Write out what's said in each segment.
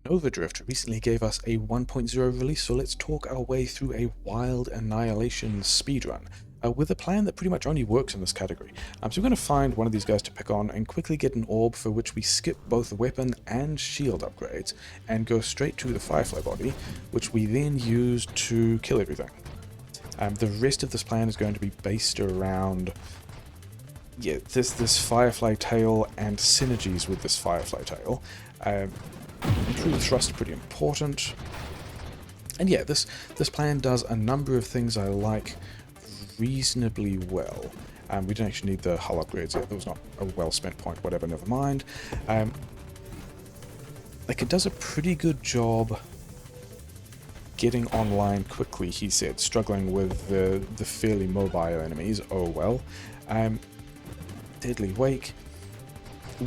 Overdrift recently gave us a 1.0 release, so let's talk our way through a wild Annihilation speedrun, with a plan that pretty much only works in this category. So we're going to find one of these guys to pick on and quickly get an orb for which we skip both weapon and shield upgrades, and go straight to the Firefly body, which we then use to kill everything. The rest of this plan is going to be based around this Firefly tail and synergies with this Firefly tail. True thrust pretty important, and yeah, this plan does a number of things I like reasonably well. We don't actually need the hull upgrades yet. That was not a well spent point. Whatever, never mind. Like, it does a pretty good job getting online quickly. He said, struggling with the fairly mobile enemies. Oh well. Deadly Wake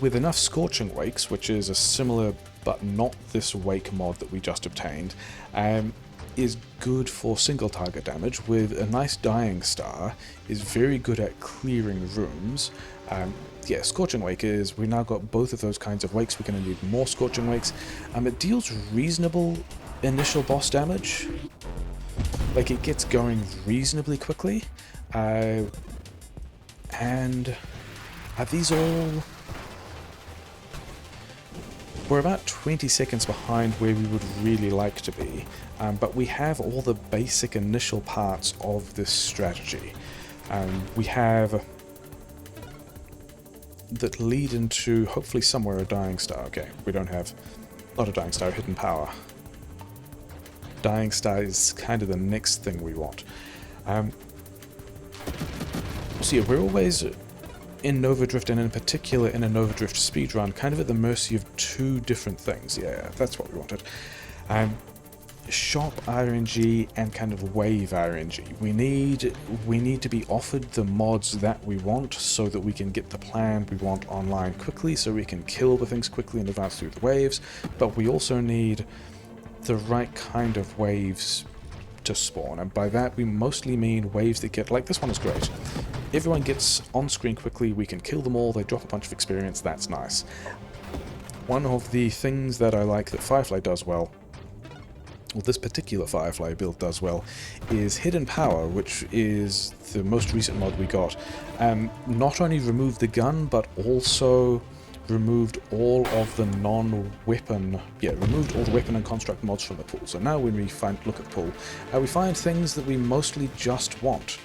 with enough Scorching Wakes, which is a similar but not this Wake mod that we just obtained, is good for single target damage. With a nice Dying Star, is very good at clearing rooms. Yeah, Scorching Wake is, we now got both of those kinds of wakes. We're going to need more Scorching Wakes. It deals reasonable initial boss damage. Like, it gets going reasonably quickly. And are these all... We're about 20 seconds behind where we would really like to be, but we have all the basic initial parts of this strategy. We have that lead into hopefully somewhere a Dying Star. Okay, we don't have, not a Dying Star, a Hidden Power. Dying Star is kind of the next thing we want. So yeah, we're always in Overdrift, and in particular in an Overdrift speedrun, kind of at the mercy of two different things. Yeah, that's what we wanted. Shop RNG and kind of wave RNG. We need to be offered the mods that we want so that we can get the plan we want online quickly, so we can kill the things quickly and advance through the waves, but we also need the right kind of waves to spawn, and by that we mostly mean waves that get, like this one is great. Everyone gets on screen quickly, we can kill them all, they drop a bunch of experience, that's nice. One of the things that I like that Firefly does well, or this particular Firefly build does well, is Hidden Power, which is the most recent mod we got. Not only removed the gun, but also removed all of the non-weapon, removed all the weapon and construct mods from the pool. So now when we look at the pool, we find things that we mostly just want.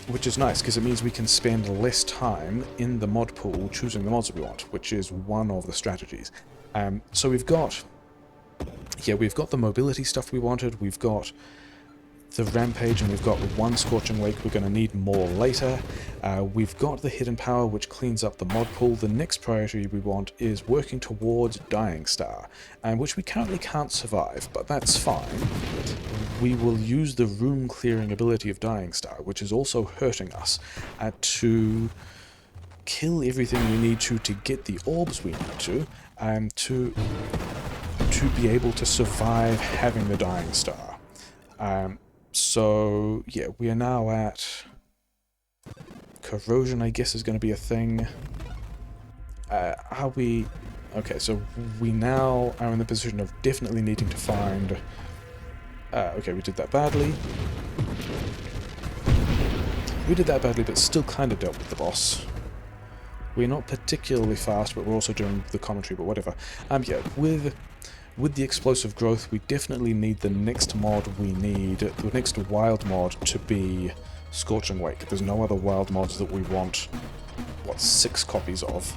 Which is nice, because it means we can spend less time in the mod pool choosing the mods that we want, which is one of the strategies. So we've got the mobility stuff we wanted, we've got the Rampage, and we've got one Scorching Wake. We're going to need more later. We've got the Hidden Power, which cleans up the mod pool. The next priority we want is working towards Dying Star, which we currently can't survive, but that's fine. We will use the room clearing ability of Dying Star, which is also hurting us, to kill everything we need to get the orbs we need to be able to survive having the Dying Star. So yeah, we are now at corrosion, I guess, is going to be a thing. Okay, so we now are in the position of definitely needing to find... okay, we did that badly. We did that badly, but still kind of dealt with the boss. We're not particularly fast, but we're also doing the commentary, but whatever. Yeah, with the explosive growth, we definitely need the next mod we need, the next wild mod, to be Scorching Wake. There's no other wild mods that we want, 6 copies of.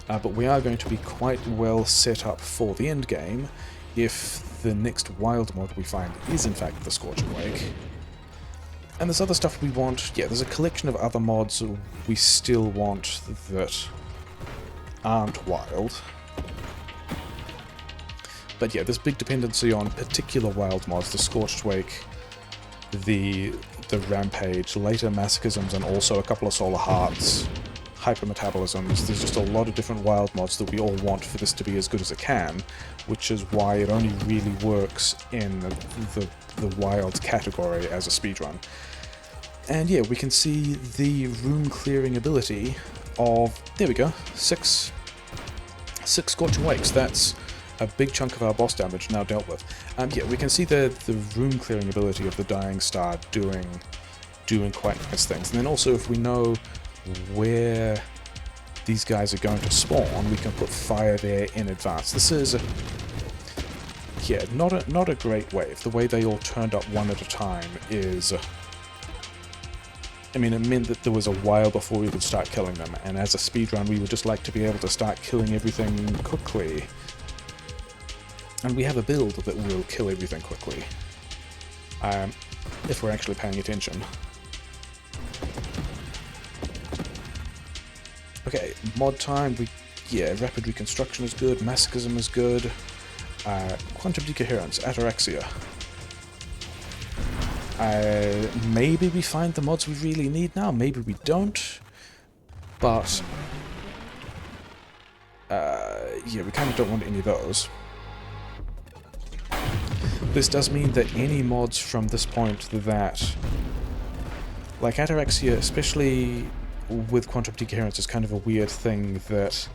But we are going to be quite well set up for the end game if the next wild mod we find is in fact the Scorching Wake. And there's other stuff we want. Yeah, there's a collection of other mods we still want that aren't wild. But yeah, there's big dependency on particular wild mods, the Scorched Wake, the Rampage, later Masochisms, and also a couple of Solar Hearts, Hypermetabolisms. There's just a lot of different wild mods that we all want for this to be as good as it can, which is why it only really works in the wild category as a speedrun. And yeah, we can see the room clearing ability of, there we go, six Scorching Wakes. That's a big chunk of our boss damage now dealt with. Yeah, we can see the room clearing ability of the Dying Star doing quite nice things. And then also, if we know where these guys are going to spawn, we can put fire there in advance. This is, yeah, not a great wave. The way they all turned up one at a time is, I mean, it meant that there was a while before we could start killing them, and as a speedrun we would just like to be able to start killing everything quickly. And we have a build that will kill everything quickly, if we're actually paying attention. Okay, mod time, yeah, rapid reconstruction is good, masochism is good, quantum decoherence, ataraxia. Maybe we find the mods we really need now, maybe we don't, but yeah, we kind of don't want any of those. This does mean that any mods from this point that, like ataraxia, especially with quantum decoherence, is kind of a weird thing that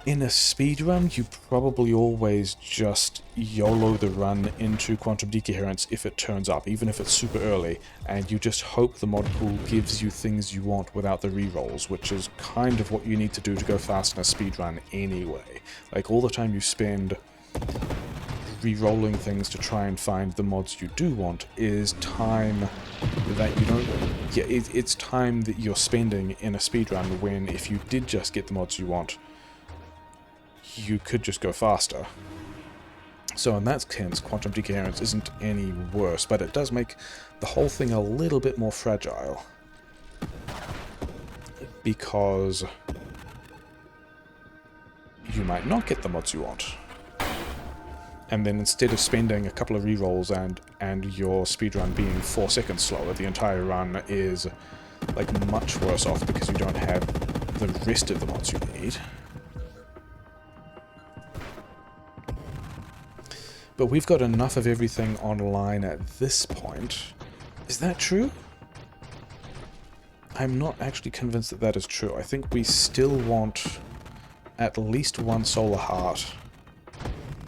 in a speedrun you probably always just YOLO the run into quantum decoherence if it turns up, even if it's super early, and you just hope the mod pool gives you things you want without the rerolls, which is kind of what you need to do to go fast in a speedrun anyway. Like, all the time you spend re-rolling things to try and find the mods you do want is time that you don't... Yeah, it's time that you're spending in a speedrun when, if you did just get the mods you want, you could just go faster. So in that sense, quantum decoherence isn't any worse, but it does make the whole thing a little bit more fragile. Because you might not get the mods you want. And then instead of spending a couple of rerolls and your speedrun being 4 seconds slower, the entire run is like much worse off because you don't have the rest of the mods you need. But we've got enough of everything online at this point. Is that true? I'm not actually convinced that that is true. I think we still want at least one Solar Heart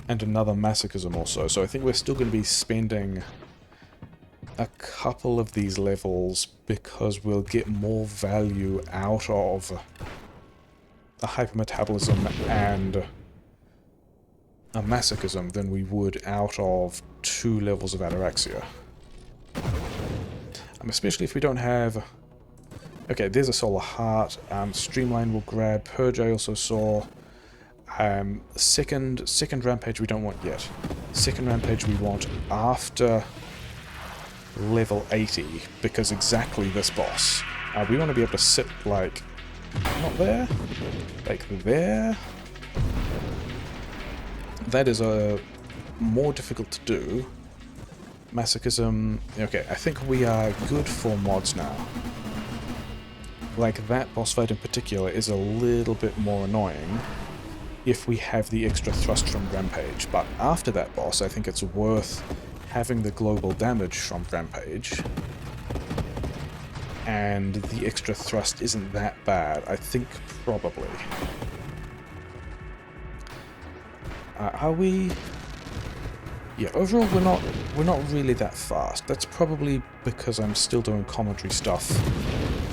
and another Masochism also, so I think we're still going to be spending a couple of these levels because we'll get more value out of a Hypermetabolism and a Masochism than we would out of 2 levels of Ataraxia. Especially if we don't have... Okay, there's a Solar Heart, Streamline will grab, Purge I also saw. Second Rampage we don't want yet. Second Rampage we want after level 80, because exactly this boss. We want to be able to sit, like, not there, like there. That is more difficult to do. Masochism, okay, I think we are good for mods now. Like, that boss fight in particular is a little bit more annoying if we have the extra thrust from Rampage, but after that boss I think it's worth having the global damage from Rampage, and the extra thrust isn't that bad, I think, probably. Are we... Yeah, overall we're not really that fast. That's probably because I'm still doing commentary stuff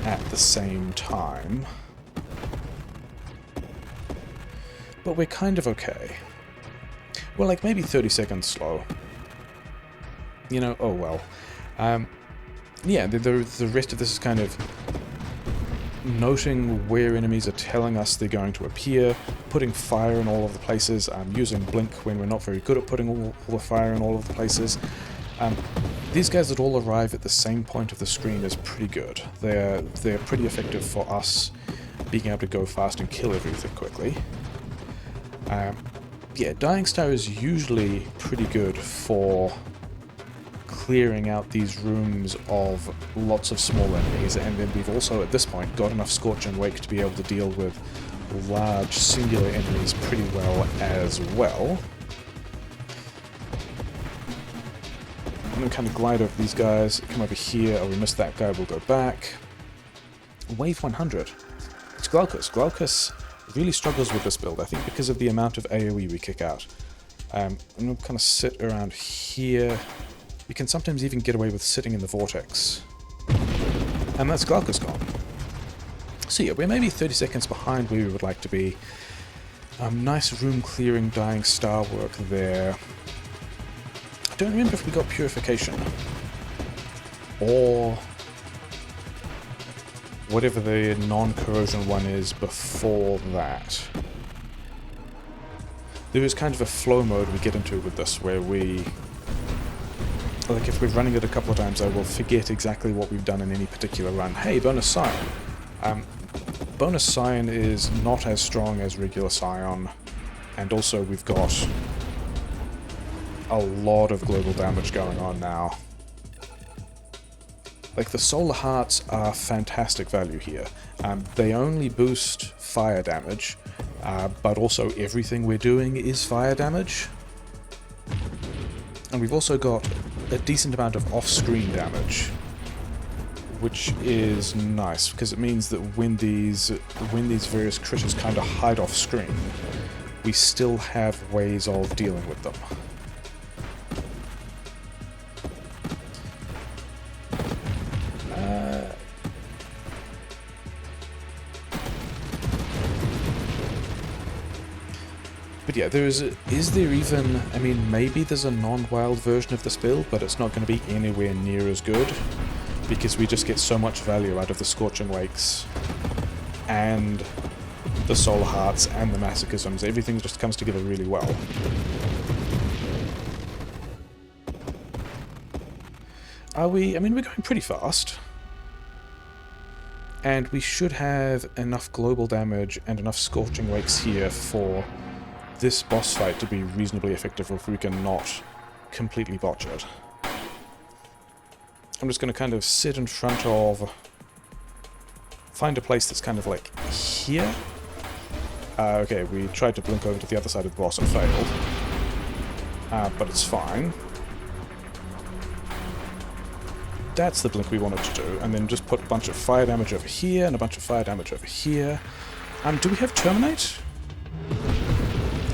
at the same time. But we're kind of okay. We're like maybe 30 seconds slow. You know, oh well. Yeah, the rest of this is kind of noting where enemies are telling us they're going to appear, putting fire in all of the places, using blink when we're not very good at putting all the fire in all of the places. These guys that all arrive at the same point of the screen is pretty good. They're pretty effective for us being able to go fast and kill everything quickly. Yeah, Dying Star is usually pretty good for clearing out these rooms of lots of small enemies, and then we've also at this point got enough Scorching Wake to be able to deal with large singular enemies pretty well as well. I'm going to kind of glide over these guys, come over here, oh we missed that guy, we'll go back. Wave 100. it's Glaucus. Glaucus really struggles with this build, I think because of the amount of AoE we kick out. I'm going to kind of sit around here. You can sometimes even get away with sitting in the vortex. And that's Glaucus gone. So yeah, we're maybe 30 seconds behind where we would like to be. Nice room clearing, dying star work there. I don't remember if we got purification. Or whatever the non-corrosion one is before that. There is kind of a flow mode we get into with this where we... Like if we're running it a couple of times, I will forget exactly what we've done in any particular run. Hey, bonus Scion. Bonus Scion is not as strong as regular Scion, and also we've got a lot of global damage going on now. Like the Solar Hearts are fantastic value here. They only boost fire damage, but also everything we're doing is fire damage. And we've also got a decent amount of off-screen damage, which is nice because it means that when these various critters kind of hide off-screen, we still have ways of dealing with them. But yeah, is there even, I mean, maybe there's a non-wild version of this build, but it's not going to be anywhere near as good, because we just get so much value out of the Scorching Wakes, and the Solar Hearts, and the Masochisms. Everything just comes together really well. I mean, we're going pretty fast. And we should have enough global damage and enough Scorching Wakes here for this boss fight to be reasonably effective if we can not completely botch it. I'm just going to kind of sit in front of... Find a place that's kind of like here. Okay, we tried to blink over to the other side of the boss and failed. But it's fine. That's the blink we wanted to do, and then just put a bunch of fire damage over here and a bunch of fire damage over here. Do we have Terminate?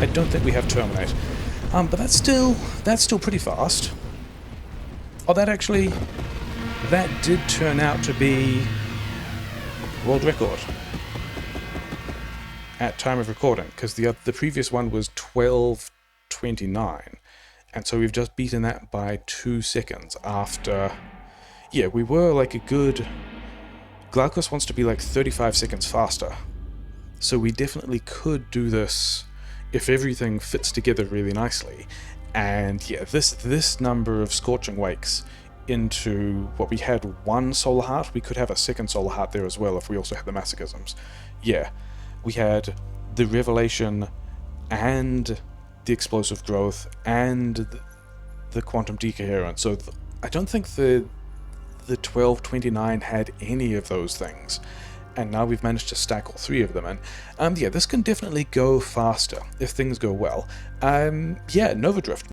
I don't think we have Terminate. But that's still pretty fast. Oh, that did turn out to be world record at time of recording, because the previous one was 12:29, and so we've just beaten that by 2 seconds after... Yeah, we were like a good... Glaucus wants to be like 35 seconds faster, so we definitely could do this if everything fits together really nicely. And yeah, this number of Scorching Wakes into what we had one Solar Heart, we could have a second Solar Heart there as well if we also had the Masochisms. Yeah, we had the Revelation and the Explosive Growth and the Quantum Decoherence, so I don't think the 1229 had any of those things. And now we've managed to stack all 3 of them, and yeah, this can definitely go faster if things go well. Yeah, Nova Drift.